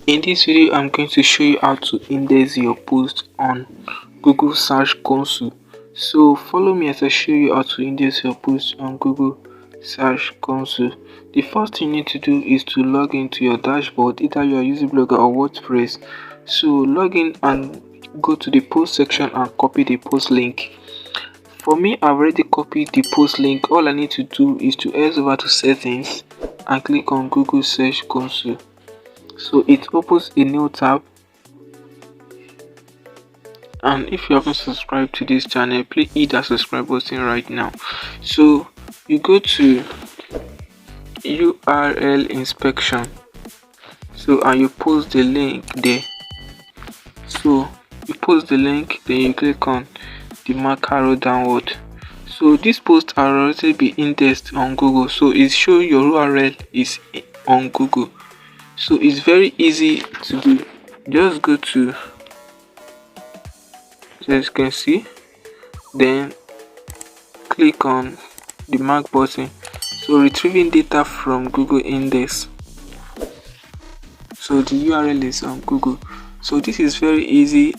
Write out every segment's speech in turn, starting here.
In this video, I'm going to show you how to index your post on Google Search Console. So follow me as I show you how to index your post on Google Search Console. The first thing you need to do is to log into your dashboard, either you are using Blogger or WordPress. So log in and go to the post section and copy the post link. For me, I've already copied the post link. All I need to do is to head over to settings and click on Google Search Console. So it opens a new tab, and if you haven't subscribed to this channel, please hit that subscribe button right now. So you go to URL inspection, and you post the link there. So you post the link, then you click on the mark arrow downward. So this post are already be indexed on Google, so it shows your URL is on Google. So it's very easy to do. Just go to, as you can see, then click on the mark button. So retrieving data from Google Index. So the URL is on Google. So this is very easy,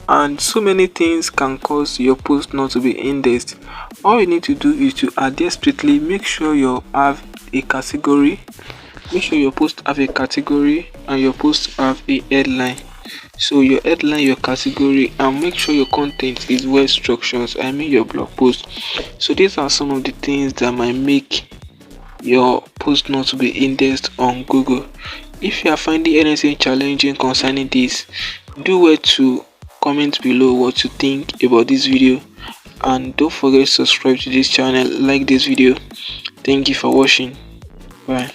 and so many things can cause your post not to be indexed. All you need to do is to adhere strictly. Make sure you have a category. Make sure your post have a category and your post have a headline. So your headline, your category, and make sure your content is well structured. I mean your blog post. So these are some of the things that might make your post not to be indexed on Google. If you are finding anything challenging concerning this, do well to comment below what you think about this video, and don't forget to subscribe to this channel, like this video. Thank you for watching. Bye.